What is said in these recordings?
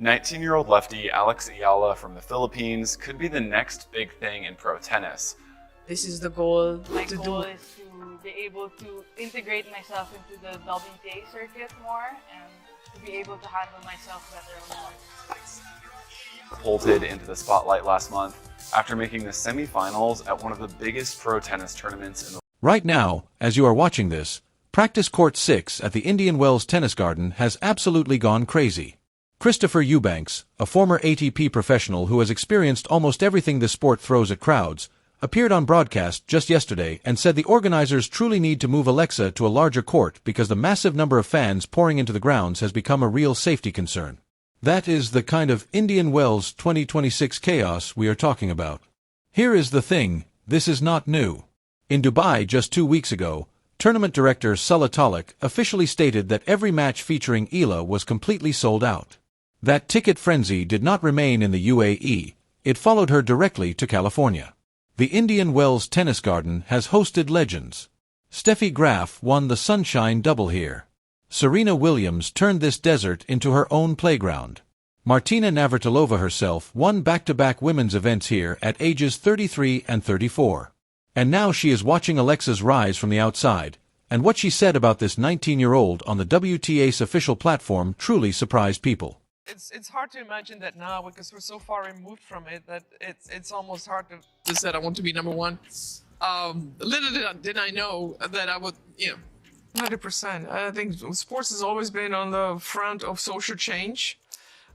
19-year-old lefty Alex Eala from the Philippines could be the next big thing in pro tennis. This is the goal. My goal is to be able to integrate myself into the WTA circuit more and to be able to handle myself better on the court. Bolted into the spotlight last month after making the semifinals at one of the biggest pro tennis tournaments in the world. Right now, as you are watching this, practice court 6 at the Indian Wells Tennis Garden has absolutely gone crazy. Christopher Eubanks, a former ATP professional who has experienced almost everything this sport throws at crowds, appeared on broadcast just yesterday and said the organizers truly need to move Alexa to a larger court because the massive number of fans pouring into the grounds has become a real safety concern. That is the kind of Indian Wells 2026 chaos we are talking about. Here is the thing, this is not new. In Dubai just 2 weeks ago, tournament director Eala Talik officially stated that every match featuring Eala was completely sold out. That ticket frenzy did not remain in the UAE, it followed her directly to California. The Indian Wells Tennis Garden has hosted legends. Steffi Graf won the Sunshine Double here. Serena Williams turned this desert into her own playground. Martina Navratilova herself won back-to-back women's events here at ages 33 and 34. And now she is watching Alexa's rise from the outside, and what she said about this 19-year-old on the WTA's official platform truly surprised people. It's hard to imagine that now because we're so far removed from it that it's almost hard to say I want to be number one. Little did I know that I would, 100%. I think sports has always been on the front of social change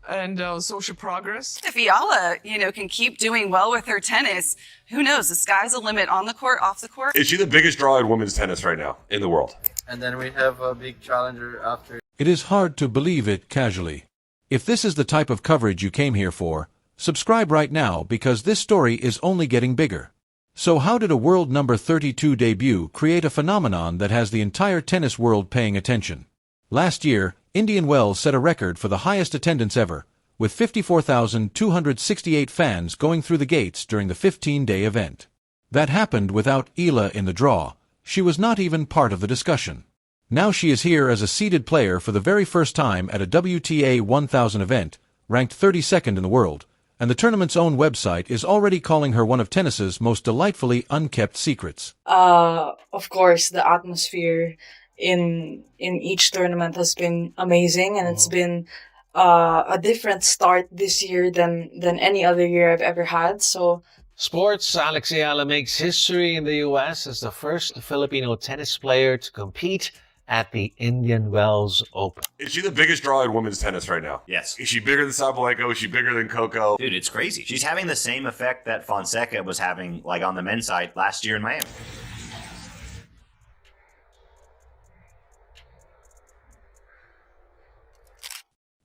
and social progress. If Eala, can keep doing well with her tennis, who knows? The sky's the limit on the court, off the court. Is she the biggest draw in women's tennis right now in the world? And then we have a big challenger after. It is hard to believe it casually. If this is the type of coverage you came here for, subscribe right now because this story is only getting bigger. So how did a world number 32 debut create a phenomenon that has the entire tennis world paying attention? Last year, Indian Wells set a record for the highest attendance ever, with 54,268 fans going through the gates during the 15-day event. That happened without Eala in the draw. She was not even part of the discussion. Now she is here as a seeded player for the very first time at a WTA 1000 event, ranked 32nd in the world, and the tournament's own website is already calling her one of tennis's most delightfully unkept secrets. Of course, the atmosphere in each tournament has been amazing, and it's been a different start this year than any other year I've ever had. So, sports, Alex Eala makes history in the U.S. as the first Filipino tennis player to compete at the Indian Wells Open. Is she the biggest draw in women's tennis right now? Yes. Is she bigger than Sabalenka? Is she bigger than Coco? Dude, it's crazy. She's having the same effect that Fonseca was having, like on the men's side last year in Miami.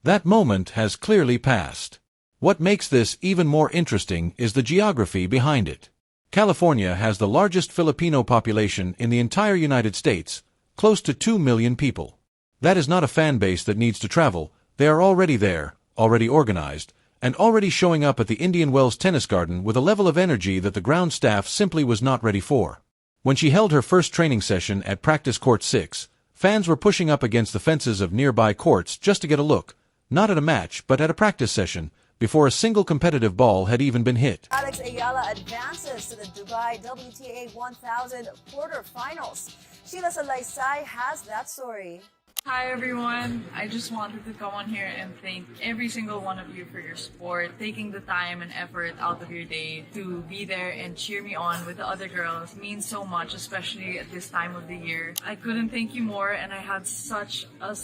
That moment has clearly passed. What makes this even more interesting is the geography behind it. California has the largest Filipino population in the entire United States, close to 2 million people. That is not a fan base that needs to travel. They are already there, already organized, and already showing up at the Indian Wells Tennis Garden with a level of energy that the ground staff simply was not ready for. When she held her first training session at practice court 6, fans were pushing up against the fences of nearby courts just to get a look, not at a match but at a practice session, before a single competitive ball had even been hit. Alex Eala advances to the Dubai WTA 1000 quarterfinals. Sheila Salaysay has that story. Hi everyone, I just wanted to come on here and thank every single one of you for your support, taking the time and effort out of your day to be there and cheer me on with the other girls means so much, especially at this time of the year. I couldn't thank you more, and I had such a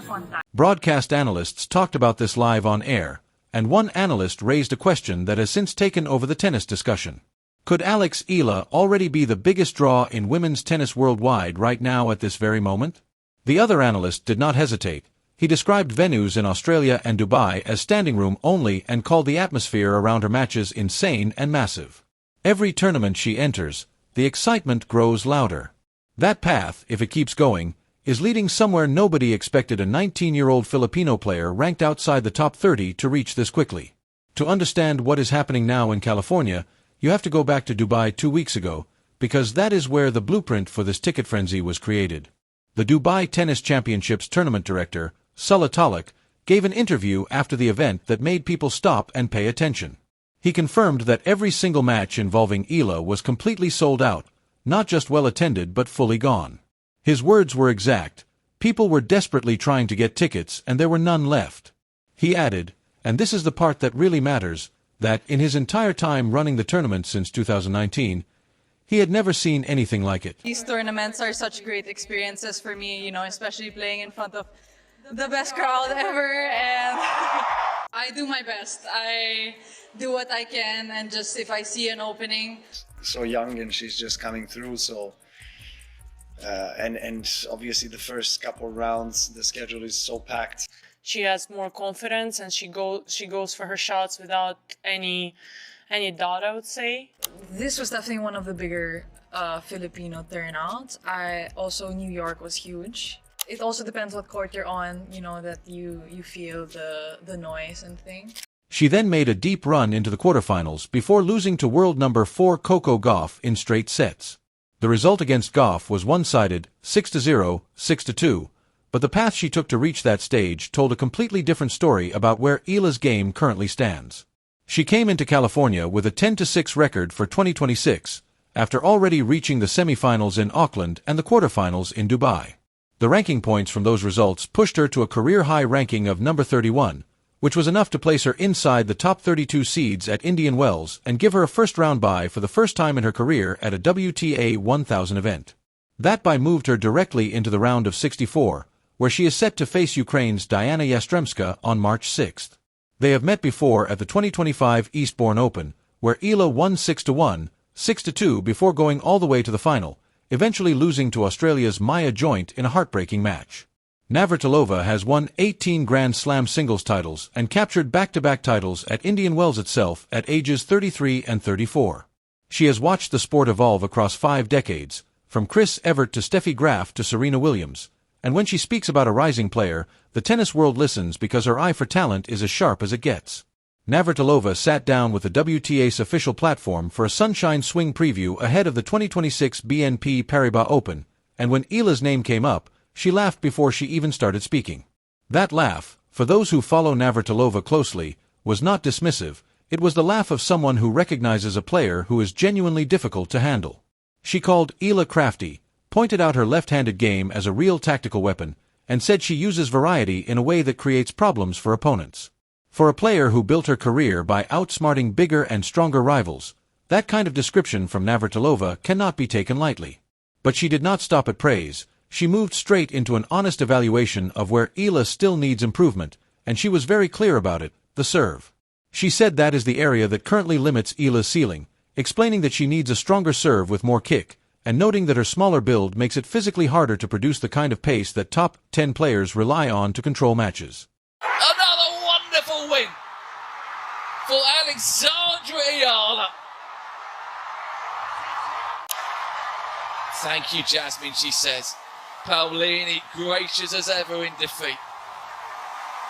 fun time. Broadcast analysts talked about this live on air, and one analyst raised a question that has since taken over the tennis discussion. Could Alex Eala already be the biggest draw in women's tennis worldwide right now at this very moment? The other analyst did not hesitate. He described venues in Australia and Dubai as standing room only and called the atmosphere around her matches insane and massive. Every tournament she enters, the excitement grows louder. That path, if it keeps going, is leading somewhere nobody expected a 19-year-old Filipino player ranked outside the top 30 to reach this quickly. To understand what is happening now in California, you have to go back to Dubai 2 weeks ago, because that is where the blueprint for this ticket frenzy was created. The Dubai Tennis Championships tournament director, Eala Talik, gave an interview after the event that made people stop and pay attention. He confirmed that every single match involving Eala was completely sold out, not just well attended but fully gone. His words were exact: people were desperately trying to get tickets and there were none left. He added, and this is the part that really matters, that in his entire time running the tournament since 2019, he had never seen anything like it. These tournaments are such great experiences for me, especially playing in front of the best crowd ever, and I do my best. I do what I can, and just if I see an opening. So young and she's just coming through, so and obviously the first couple rounds the schedule is so packed. She has more confidence and she goes for her shots without any doubt, I would say. This was definitely one of the bigger Filipino turnouts. New York was huge. It also depends what court you're on, that you feel the noise and thing. She then made a deep run into the quarterfinals before losing to world number 4 Coco Gauff in straight sets. The result against Gauff was one-sided, 6-0, 6-2, but the path she took to reach that stage told a completely different story about where Eala's game currently stands. She came into California with a 10-6 record for 2026, after already reaching the semifinals in Auckland and the quarterfinals in Dubai. The ranking points from those results pushed her to a career-high ranking of number 31, which was enough to place her inside the top 32 seeds at Indian Wells and give her a first-round bye for the first time in her career at a WTA 1000 event. That bye moved her directly into the round of 64, where she is set to face Ukraine's Diana Yastremska on March 6th. They have met before at the 2025 Eastbourne Open, where Eala won 6-1, 6-2 before going all the way to the final, eventually losing to Australia's Maya Joint in a heartbreaking match. Navratilova has won 18 Grand Slam singles titles and captured back-to-back titles at Indian Wells itself at ages 33 and 34. She has watched the sport evolve across 5 decades, from Chris Evert to Steffi Graf to Serena Williams, and when she speaks about a rising player, the tennis world listens because her eye for talent is as sharp as it gets. Navratilova sat down with the WTA's official platform for a Sunshine Swing preview ahead of the 2026 BNP Paribas Open, and when Eala's name came up, she laughed before she even started speaking. That laugh, for those who follow Navratilova closely, was not dismissive. It was the laugh of someone who recognizes a player who is genuinely difficult to handle. She called Eala crafty, pointed out her left-handed game as a real tactical weapon, and said she uses variety in a way that creates problems for opponents. For a player who built her career by outsmarting bigger and stronger rivals, that kind of description from Navratilova cannot be taken lightly. But she did not stop at praise. She moved straight into an honest evaluation of where Eala still needs improvement, and she was very clear about it: the serve. She said that is the area that currently limits Eala's ceiling, explaining that she needs a stronger serve with more kick, and noting that her smaller build makes it physically harder to produce the kind of pace that top 10 players rely on to control matches. Another wonderful win for Alexandra Eala. Thank you, Jasmine, she says. Paolini gracious as ever in defeat.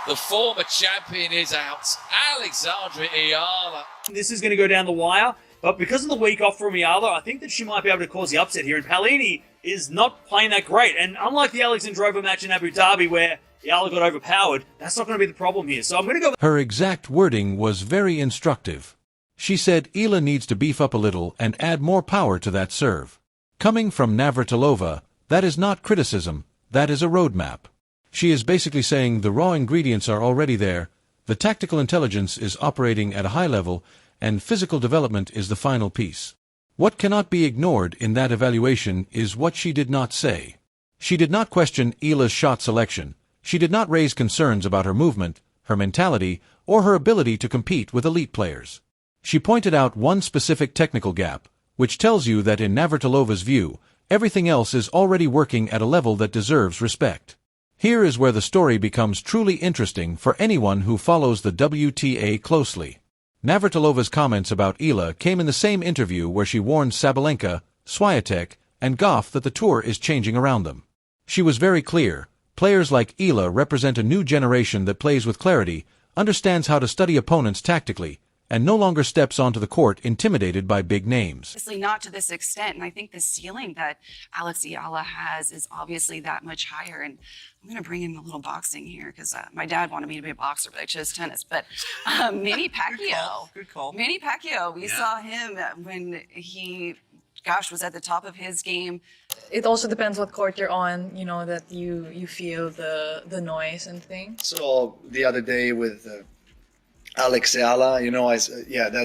The former champion is out. Alexandra Eala. This is going to go down the wire, but because of the week off from Eala, I think that she might be able to cause the upset here. And Paolini is not playing that great. And unlike the Alexandrova match in Abu Dhabi where Eala got overpowered, that's not going to be the problem here. So I'm going to go... Her exact wording was very instructive. She said Eala needs to beef up a little and add more power to that serve. Coming from Navratilova, that is not criticism, that is a roadmap. She is basically saying the raw ingredients are already there, the tactical intelligence is operating at a high level, and physical development is the final piece. What cannot be ignored in that evaluation is what she did not say. She did not question Eala's shot selection. She did not raise concerns about her movement, her mentality, or her ability to compete with elite players. She pointed out one specific technical gap, which tells you that in Navratilova's view, everything else is already working at a level that deserves respect. Here is where the story becomes truly interesting for anyone who follows the WTA closely. Navratilova's comments about Eala came in the same interview where she warned Sabalenka, Swiatek, and Gauff that the tour is changing around them. She was very clear: players like Eala represent a new generation that plays with clarity, understands how to study opponents tactically, and no longer steps onto the court intimidated by big names. Obviously not to this extent, and I think the ceiling that Eala has is obviously that much higher. And I'm going to bring in a little boxing here because my dad wanted me to be a boxer, but I chose tennis. But Manny Pacquiao. Good call. Manny Pacquiao, we saw him when he, was at the top of his game. It also depends what court you're on, you know, that you feel the noise and things. So the other day with Eala, you know,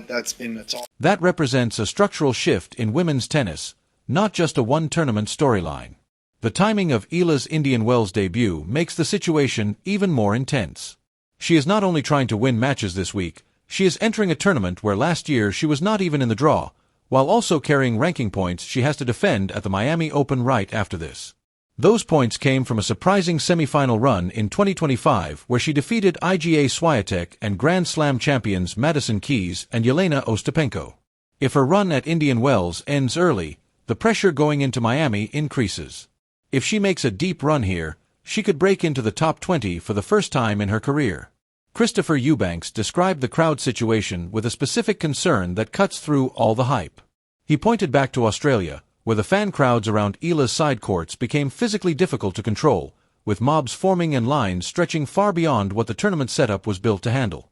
that's been a talk. That represents a structural shift in women's tennis, not just a one-tournament storyline. The timing of Eala's Indian Wells debut makes the situation even more intense. She is not only trying to win matches this week, she is entering a tournament where last year she was not even in the draw, while also carrying ranking points she has to defend at the Miami Open right after this. Those points came from a surprising semi-final run in 2025 where she defeated IGA Swiatek and Grand Slam champions Madison Keys and Yelena Ostapenko. If her run at Indian Wells ends early, the pressure going into Miami increases. If she makes a deep run here, she could break into the top 20 for the first time in her career. Christopher Eubanks described the crowd situation with a specific concern that cuts through all the hype. He pointed back to Australia, where the fan crowds around Eala's side courts became physically difficult to control, with mobs forming and lines stretching far beyond what the tournament setup was built to handle.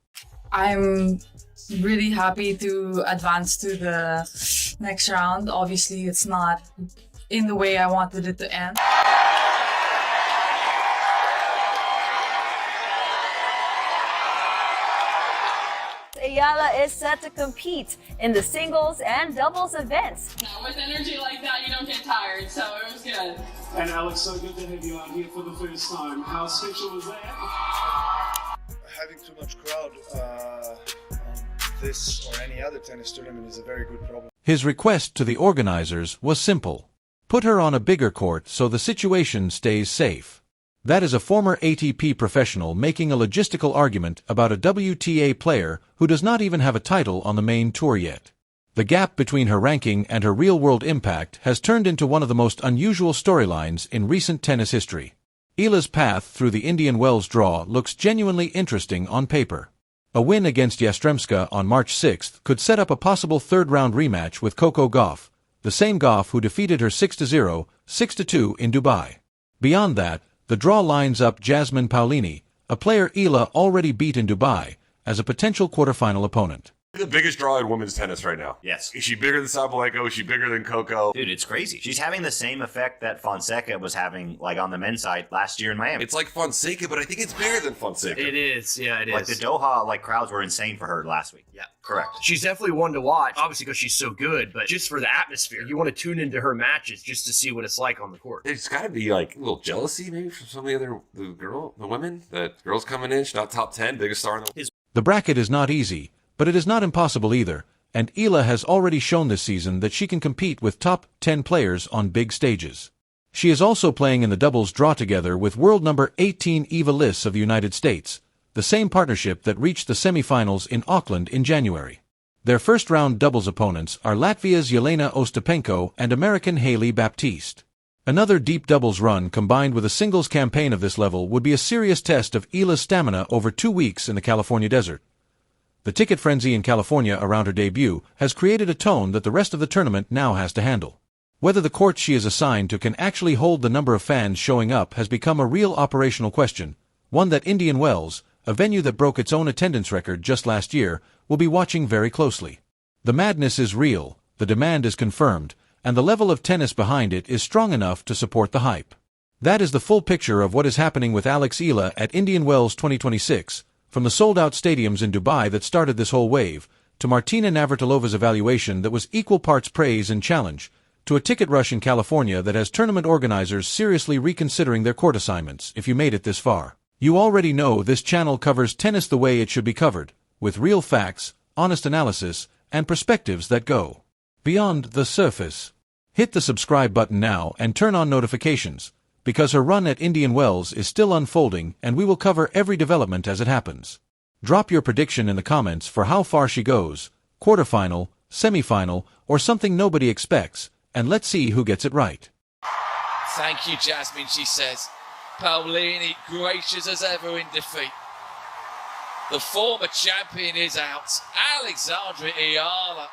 I'm really happy to advance to the next round. Obviously, it's not in the way I wanted it to end. Eala is set to compete in the singles and doubles events. With energy like that, you don't get tired, so it was good. And Alex, so good to have you out here for the first time. How special was that? Having too much crowd on this or any other tennis tournament is a very good problem. His request to the organizers was simple. Put her on a bigger court so the situation stays safe. That is a former ATP professional making a logistical argument about a WTA player who does not even have a title on the main tour yet. The gap between her ranking and her real-world impact has turned into one of the most unusual storylines in recent tennis history. Eala's path through the Indian Wells draw looks genuinely interesting on paper. A win against Yastremska on March 6th could set up a possible third-round rematch with Coco Gauff, the same Gauff who defeated her 6-0, 6-2 in Dubai. Beyond that, the draw lines up Jasmine Paolini, a player Eala already beat in Dubai, as a potential quarterfinal opponent. The biggest draw in women's tennis right now. Yes. Is she bigger than Sabalenka? Is she bigger than Coco? Dude, it's crazy. She's having the same effect that Fonseca was having, like, on the men's side last year in Miami. It's like Fonseca, but I think it's bigger than Fonseca. It is, yeah, it is. Like, the Doha, crowds were insane for her last week. Yeah. Correct. She's definitely one to watch, obviously because she's so good, but just for the atmosphere. You want to tune into her matches just to see what it's like on the court. It's got to be, a little jealousy, maybe, from some of the women. That girl's coming in, she's not top 10, biggest star in the world. The bracket is not easy, but it is not impossible either, and Eala has already shown this season that she can compete with top 10 players on big stages. She is also playing in the doubles draw together with world number 18 Eva Liss of the United States, the same partnership that reached the semifinals in Auckland in January. Their first-round doubles opponents are Latvia's Yelena Ostapenko and American Hailey Baptiste. Another deep doubles run combined with a singles campaign of this level would be a serious test of Eala's stamina over 2 weeks in the California desert. The ticket frenzy in California around her debut has created a tone that the rest of the tournament now has to handle. Whether the court she is assigned to can actually hold the number of fans showing up has become a real operational question, one that Indian Wells, a venue that broke its own attendance record just last year, will be watching very closely. The madness is real, the demand is confirmed, and the level of tennis behind it is strong enough to support the hype. That is the full picture of what is happening with Alex Eala at Indian Wells 2026, from the sold-out stadiums in Dubai that started this whole wave, to Martina Navratilova's evaluation that was equal parts praise and challenge, to a ticket rush in California that has tournament organizers seriously reconsidering their court assignments if you made it this far. You already know this channel covers tennis the way it should be covered, with real facts, honest analysis, and perspectives that go beyond the surface. Hit the subscribe button now and turn on notifications, because her run at Indian Wells is still unfolding and we will cover every development as it happens. Drop your prediction in the comments for how far she goes, quarterfinal, semifinal, or something nobody expects, and let's see who gets it right. Thank you, Jasmine, she says. Paolini gracious as ever in defeat. The former champion is out. Alexandra Eala.